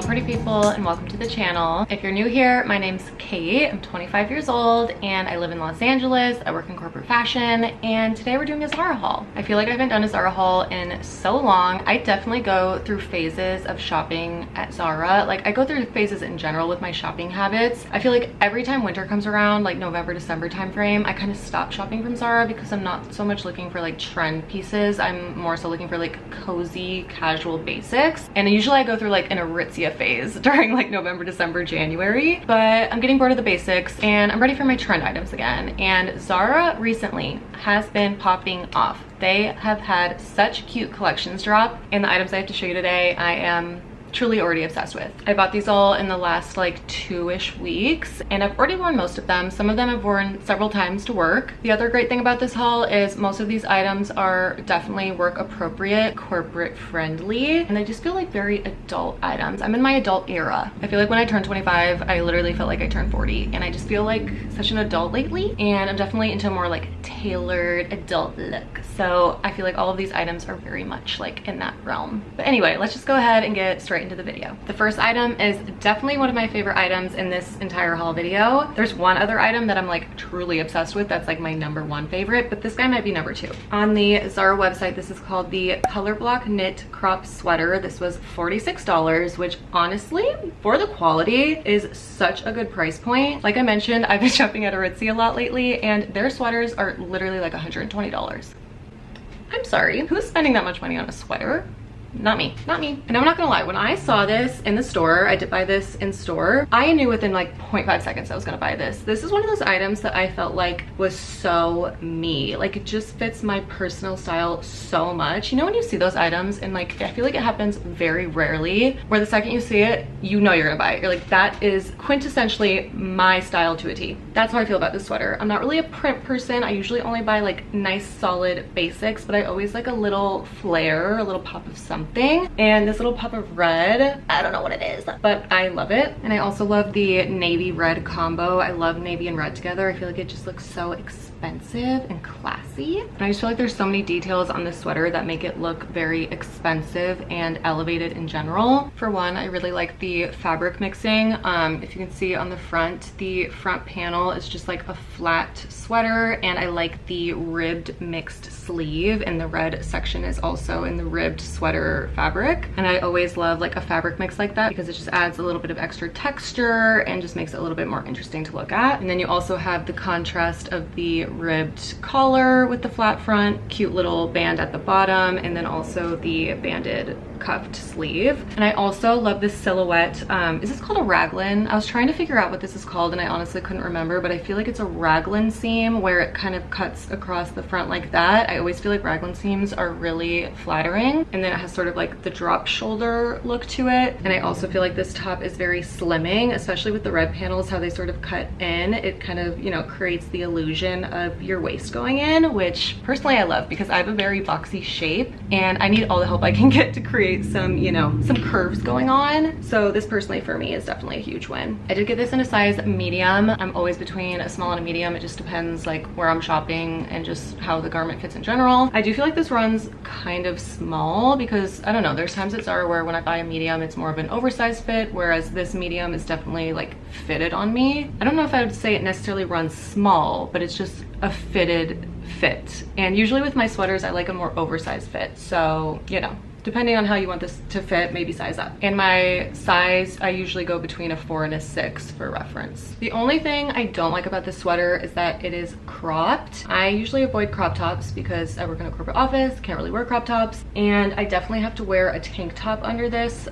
pretty people, and welcome to the channel. If you're new here, my name's Kate. I'm 25 years old and I live in Los Angeles. I work in corporate fashion, and today we're doing a Zara haul. I feel like I haven't done a Zara haul in so long. I definitely go through phases of shopping at Zara. Like, I go through phases in general with my shopping habits. I feel like every time winter comes around, like November, December timeframe, I kind of stop shopping from Zara because I'm not so much looking for like trend pieces. I'm more so looking for like cozy, casual basics. And usually I go through like an Aritzia phase during like November, December, January, but I'm getting bored of the basics and I'm ready for my trend items again. And Zara recently has been popping off. They have had such cute collections drop, and the items I have to show you today, I am truly already obsessed with. I bought these all in the last like 2-ish weeks, and I've already worn most of them. Some of them I've worn several times to work. The other great thing about this haul is most of these items are definitely work appropriate, corporate friendly, and they just feel like very adult items. I'm in my adult era. I feel like when I turned 25, I literally felt like I turned 40, and I just feel like such an adult lately, and I'm definitely into a more like tailored adult look. So I feel like all of these items are very much like in that realm. But anyway, let's just go ahead and get straight into the video. The first item is definitely one of my favorite items in this entire haul video. There's one other item that I'm like truly obsessed with that's like my #1 favorite, but this guy might be #2. On the Zara website, this is called the COLORBLOCK Knit Crop Sweater. This was $46, which honestly, for the quality, is such a good price point. Like I mentioned, I've been shopping at Aritzia a lot lately, and their sweaters are literally like $120. I'm sorry, who's spending that much money on a sweater? Not me, not me. And I'm not gonna lie, when I saw this in the store, I did buy this in store, I knew within like 0.5 seconds I was gonna buy this. This is one of those items that I felt like was so me. Like, it just fits my personal style so much. You know when you see those items and like, I feel like it happens very rarely, where the second you see it, you know you're gonna buy it. You're like, that is quintessentially my style to a T. That's how I feel about this sweater. I'm not really a print person. I usually only buy like nice solid basics, but I always like a little flare, a little pop of something. And this little pop of red, I don't know what it is, but I love it. And I also love the navy red combo. I love navy and red together. I feel like it just looks so expensive and classy. And I just feel like there's so many details on this sweater that make it look very expensive and elevated in general. For one, I really like the fabric mixing. If you can see on the front panel is just like a flat sweater, and I like the ribbed mixed sleeve, and the red section is also in the ribbed sweater fabric. And I always love like a fabric mix like that because it just adds a little bit of extra texture and just makes it a little bit more interesting to look at. And then you also have the contrast of the ribbed collar with the flat front, cute little band at the bottom, and then also the banded cuffed sleeve. And I also love this silhouette. Is this called a raglan? I was trying to figure out what this is called and I honestly couldn't remember, but I feel like it's a raglan seam where it kind of cuts across the front like that. I always feel like raglan seams are really flattering, and then it has sort of like the drop shoulder look to it. And I also feel like this top is very slimming, especially with the red panels, how they sort of cut in. It kind of, you know, creates the illusion of your waist going in, which personally I love because I have a very boxy shape and I need all the help I can get to create some, you know, some curves going on. So this personally for me is definitely a huge win. I did get this in a size medium. I'm always between a small and a medium. It just depends like where I'm shopping and just how the garment fits in general. I do feel like this runs kind of small because I don't know, there's times at Zara where when I buy a medium it's more of an oversized fit, whereas this medium is definitely like fitted on me. I don't know if I would say it necessarily runs small, but it's just a fitted fit. And usually with my sweaters I like a more oversized fit, so you know, depending on how you want this to fit, maybe size up. And my size, I usually go between a 4 and a 6 for reference. The only thing I don't like about this sweater is that it is cropped. I usually avoid crop tops because I work in a corporate office, can't really wear crop tops. And I definitely have to wear a tank top under this,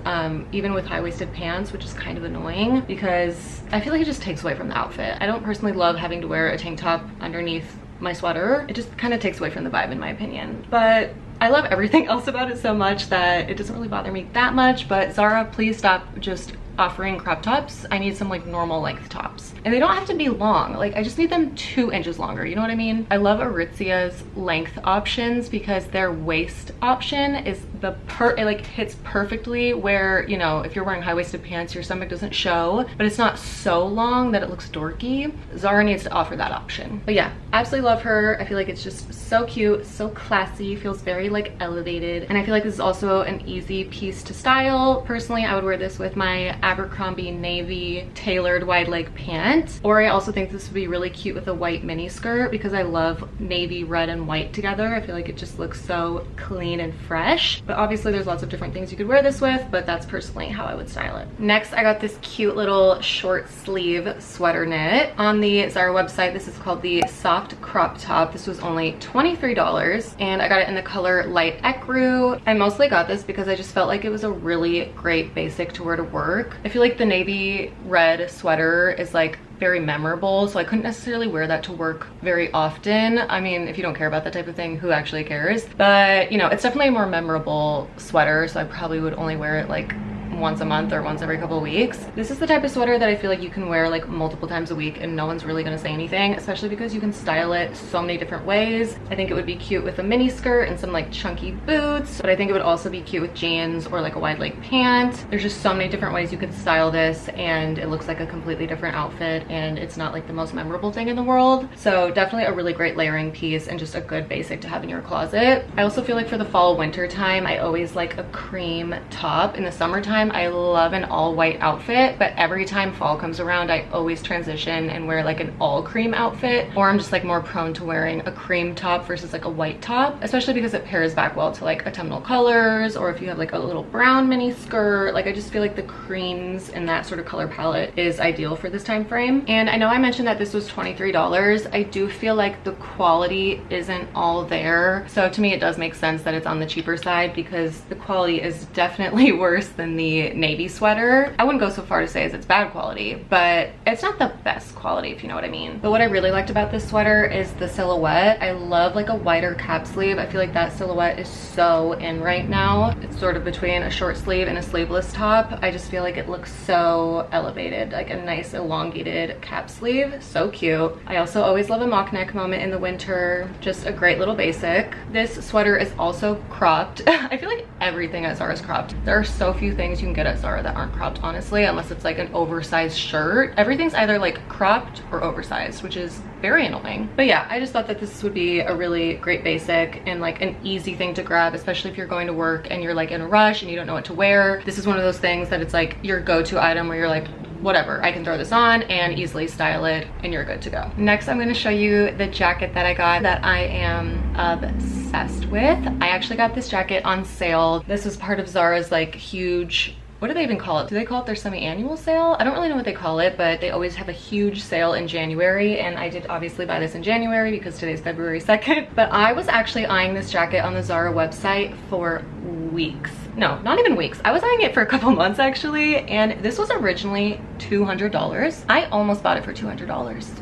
even with high-waisted pants, which is kind of annoying because I feel like it just takes away from the outfit. I don't personally love having to wear a tank top underneath my sweater. It just kind of takes away from the vibe in my opinion. But I love everything else about it so much that it doesn't really bother me that much. But Zara, please stop just offering crop tops, I need some like normal length tops. And they don't have to be long. Like I just need them 2 inches longer. You know what I mean? I love Aritzia's length options because their waist option is it like hits perfectly where, you know, if you're wearing high-waisted pants, your stomach doesn't show, but it's not so long that it looks dorky. Zara needs to offer that option. But yeah, absolutely love her. I feel like it's just so cute, so classy, feels very like elevated. And I feel like this is also an easy piece to style. Personally, I would wear this with my Abercrombie navy tailored wide leg pant. Or I also think this would be really cute with a white mini skirt because I love navy, red, and white together. I feel like it just looks so clean and fresh. But obviously there's lots of different things you could wear this with, but that's personally how I would style it. Next, I got this cute little short sleeve sweater knit. On the Zara website, this is called the soft crop top. This was only $23 and I got it in the color light ecru. I mostly got this because I just felt like it was a really great basic to wear to work. I feel like the navy red sweater is like very memorable, so I couldn't necessarily wear that to work very often. I mean, if you don't care about that type of thing, who actually cares? But you know, it's definitely a more memorable sweater, so I probably would only wear it like once a month or once every couple of weeks. This is the type of sweater that I feel like you can wear like multiple times a week and no one's really gonna say anything, especially because you can style it so many different ways. I think it would be cute with a mini skirt and some like chunky boots, but I think it would also be cute with jeans or like a wide leg pant. There's just so many different ways you could style this and it looks like a completely different outfit and it's not like the most memorable thing in the world. So definitely a really great layering piece and just a good basic to have in your closet. I also feel like for the fall winter time, I always like a cream top. In the summertime, I love an all white outfit, but every time fall comes around, I always transition and wear like an all cream outfit, or I'm just like more prone to wearing a cream top versus like a white top, especially because it pairs back well to like autumnal colors, or if you have like a little brown mini skirt. Like I just feel like the creams in that sort of color palette is ideal for this time frame. And I know I mentioned that this was $23. I do feel like the quality isn't all there, so to me it does make sense that it's on the cheaper side because the quality is definitely worse than the navy sweater. I wouldn't go so far to say as it's bad quality, but it's not the best quality, if you know what I mean. But what I really liked about this sweater is the silhouette. I love like a wider cap sleeve. I feel like that silhouette is so in right now. It's sort of between a short sleeve and a sleeveless top. I just feel like it looks so elevated, like a nice elongated cap sleeve. So cute. I also always love a mock neck moment in the winter. Just a great little basic. This sweater is also cropped. I feel like everything at Zara is cropped. There are so few things you can get at Zara that aren't cropped, honestly, unless it's like an oversized shirt. Everything's either like cropped or oversized, which is very annoying. But yeah, I just thought that this would be a really great basic and like an easy thing to grab, especially if you're going to work and you're like in a rush and you don't know what to wear. This is one of those things that it's like your go-to item where you're like, whatever, I can throw this on and easily style it and you're good to go. Next, I'm gonna show you the jacket that I got that I am obsessed with. I actually got this jacket on sale. This was part of Zara's like huge, what do they even call it? Do they call it their semi-annual sale? I don't really know what they call it, but they always have a huge sale in January, and I did obviously buy this in January because today's February 2nd. But I was actually eyeing this jacket on the Zara website for weeks. No, not even weeks. I was eyeing it for a couple months actually, and this was originally $200. I almost bought it for $200.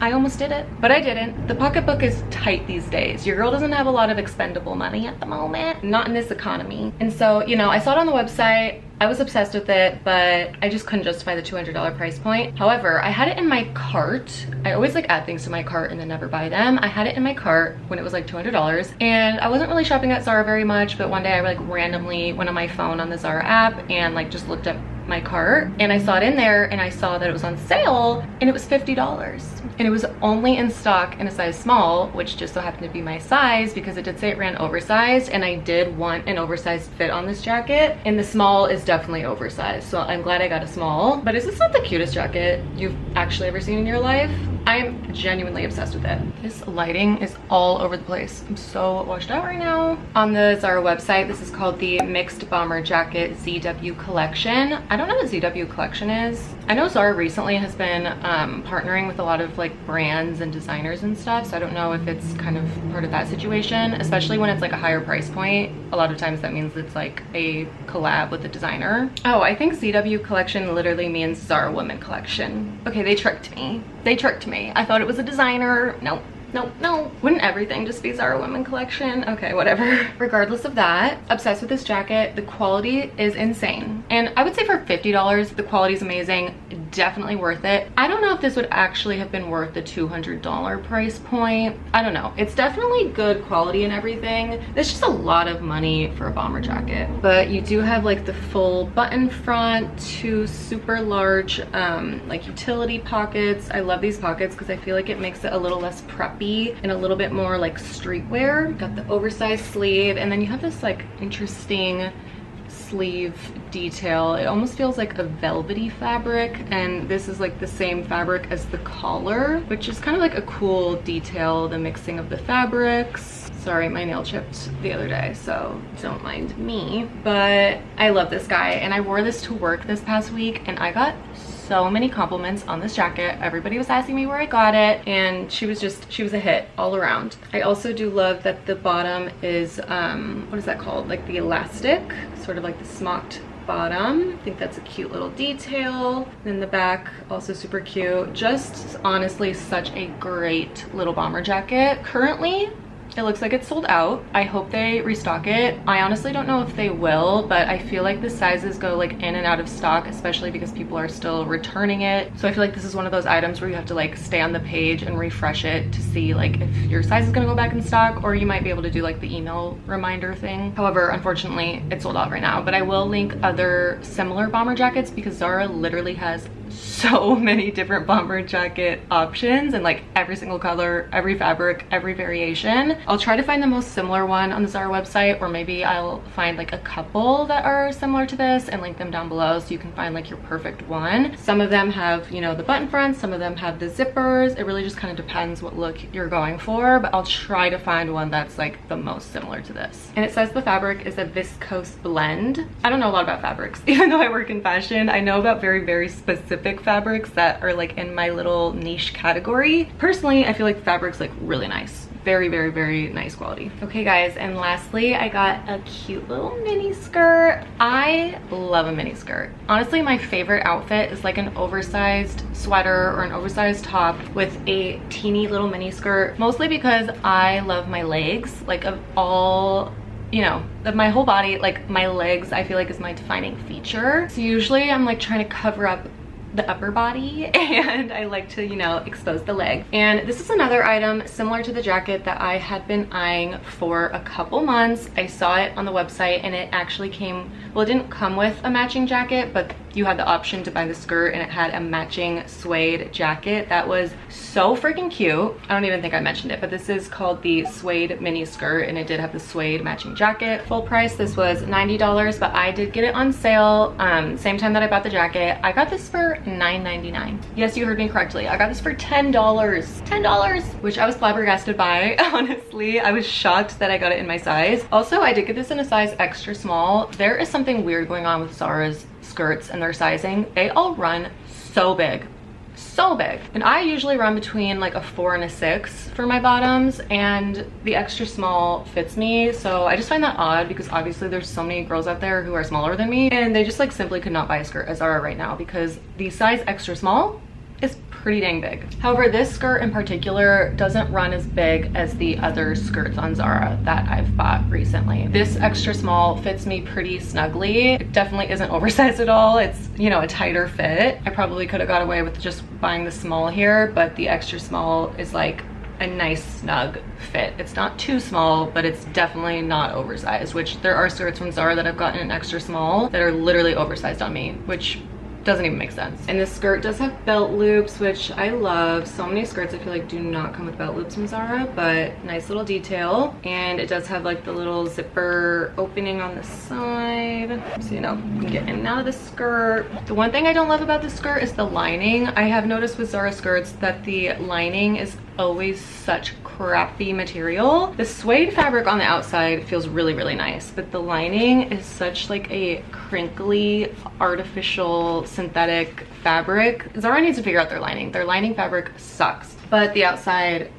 I almost did it, but I didn't. The pocketbook is tight these days. Your girl doesn't have a lot of expendable money at the moment, not in this economy. And so, you know, I saw it on the website. I was obsessed with it, but I just couldn't justify the $200 price point. However, I had it in my cart. I always like add things to my cart and then never buy them. I had it in my cart when it was like $200, and I wasn't really shopping at Zara very much, but one day I like randomly went on my phone on the Zara app and like just looked at my cart and I saw it in there and I saw that it was on sale and it was $50, and it was only in stock in a size small, which just so happened to be my size because it did say it ran oversized, and I did want an oversized fit on this jacket, and the small is definitely oversized, so I'm glad I got a small. But is this not the cutest jacket you've actually ever seen in your life? I'm genuinely obsessed with it. This lighting is all over the place. I'm so washed out right now. On the Zara website, this is called the Mixed Bomber Jacket ZW Collection. I don't know what ZW Collection is. I know Zara recently has been partnering with a lot of like brands and designers and stuff, so I don't know if it's kind of part of that situation, especially when it's like a higher price point. A lot of times that means it's like a collab with a designer. Oh, I think ZW Collection literally means Zara Women Collection. Okay, they tricked me. They tricked me. I thought it was a designer. Nope. no, no. Wouldn't everything just be Zara women collection? Okay, whatever. Regardless of that, obsessed with this jacket. The quality is insane. And I would say for $50, the quality is amazing. Definitely worth it. I don't know if this would actually have been worth the $200 price point. I don't know. It's definitely good quality and everything. It's just a lot of money for a bomber jacket. But you do have like the full button front, 2 super large like utility pockets. I love these pockets because I feel like it makes it a little less preppy and a little bit more like streetwear. Got the oversized sleeve, and then you have this like interesting sleeve detail. It almost feels like a velvety fabric, and this is like the same fabric as the collar, which is kind of like a cool detail, the mixing of the fabrics. Sorry, my nail chipped the other day, so don't mind me. But I love this guy, and I wore this to work this past week, and I got so many compliments on this jacket. Everybody was asking me where I got it, and she was a hit all around. I also do love that the bottom is what is that called, like the elastic, sort of like the smocked bottom. I think that's a cute little detail. Then the back, also super cute. Just honestly such a great little bomber jacket. Currently it looks like it's sold out. I hope they restock it. I honestly don't know if they will, but I feel like the sizes go like in and out of stock, especially because people are still returning it. So I feel like this is one of those items where you have to like stay on the page and refresh it to see like if your size is gonna go back in stock, or you might be able to do like the email reminder thing. However, unfortunately, it's sold out right now, but I will link other similar bomber jackets because Zara literally has so many different bomber jacket options, and like every single color, every fabric, every variation. I'll try to find the most similar one on the Zara website, or maybe I'll find like a couple that are similar to this and link them down below so you can find like your perfect one. Some of them have, you know, the button fronts, some of them have the zippers. It really just kind of depends what look you're going for, but I'll try to find one that's like the most similar to this. And it says the fabric is a viscose blend. I don't know a lot about fabrics. Even though I work in fashion, I know about very, very specific fabrics that are like in my little niche category. Personally, I feel like the fabric's like really nice. Very, very, very nice quality. Okay guys, and lastly, I got a cute little mini skirt. I love a mini skirt. Honestly, my favorite outfit is like an oversized sweater or an oversized top with a teeny little mini skirt, mostly because I love my legs. Like of all, you know, of my whole body, like my legs I feel like is my defining feature. So usually I'm like trying to cover up the upper body, and I like to, you know, expose the leg. And this is another item similar to the jacket that I had been eyeing for a couple months. I saw it on the website, and it actually came, well, it didn't come with a matching jacket, but you had the option to buy the skirt, and it had a matching suede jacket that was so freaking cute. I don't even think I mentioned it, but this is called the Suede Mini Skirt, and it did have the suede matching jacket. Full price, this was $90, but I did get it on sale same time that I bought the jacket. I got this for $9.99. Yes, you heard me correctly. I got this for $10. $10, which I was flabbergasted by. Honestly, I was shocked that I got it in my size. Also, I did get this in a size extra small. There is something weird going on with Zara's skirts and their sizing. They all run so big. So big. And I usually run between like a 4 and a 6 for my bottoms, and the extra small fits me. So I just find that odd because obviously there's so many girls out there who are smaller than me, and they just like simply could not buy a skirt at Zara right now because the size extra small is pretty dang big. However, this skirt in particular doesn't run as big as the other skirts on Zara that I've bought recently. This extra small fits me pretty snugly. It definitely isn't oversized at all. It's, you know, a tighter fit. I probably could have got away with just buying the small here, but the extra small is like a nice snug fit. It's not too small, but it's definitely not oversized, which there are skirts from Zara that I've gotten an extra small that are literally oversized on me, which doesn't even make sense. And this skirt does have belt loops, which I love. So many skirts I feel like do not come with belt loops from Zara, but nice little detail. And it does have like the little zipper opening on the side, so you know, you can get in and out of the skirt. The one thing I don't love about this skirt is the lining. I have noticed with Zara skirts that the lining is always such crappy material. The suede fabric on the outside feels really, really nice, but the lining is such like a crinkly, artificial, synthetic fabric. Zara needs to figure out their lining. Their lining fabric sucks, but the outside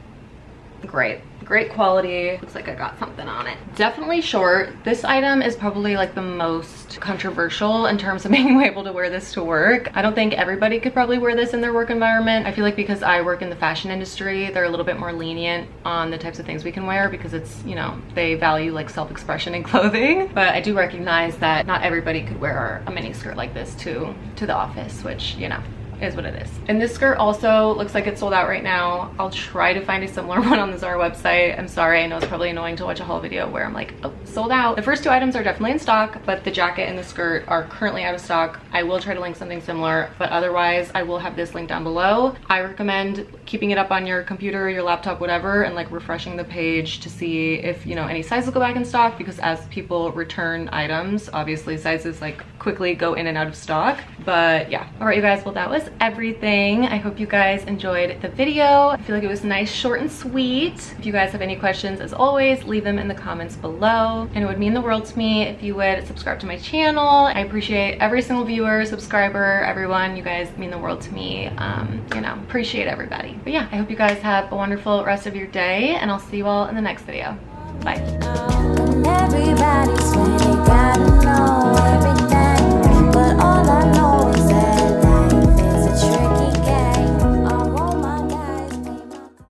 Great quality. Looks like I got something on it. Definitely short. This item is probably like the most controversial in terms of being able to wear this to work. I don't think everybody could probably wear this in their work environment. I feel like because I work in the fashion industry, they're a little bit more lenient on the types of things we can wear because it's, you know, they value like self-expression in clothing. But I do recognize that not everybody could wear a mini skirt like this to the office, which, you know, is what it is. And this skirt also looks like it's sold out right now. I'll try to find a similar one on the Zara website. I'm sorry, I know it's probably annoying to watch a haul video where I'm like, oh, sold out. The first two items are definitely in stock, but the jacket and the skirt are currently out of stock. I will try to link something similar, but otherwise I will have this link down below. I recommend keeping it up on your computer, your laptop, whatever, and like refreshing the page to see if, you know, any sizes go back in stock, because as people return items, obviously sizes like quickly go in and out of stock. But yeah, all right, you guys, well, that was everything. I hope you guys enjoyed the video. I feel like it was nice, short and sweet. If you guys have any questions, as always, leave them in the comments below, and it would mean the world to me if you would subscribe to my channel. I appreciate every single viewer, subscriber, everyone. You guys mean the world to me. You know, appreciate everybody. But yeah, I hope you guys have a wonderful rest of your day, and I'll see you all in the next video. Bye.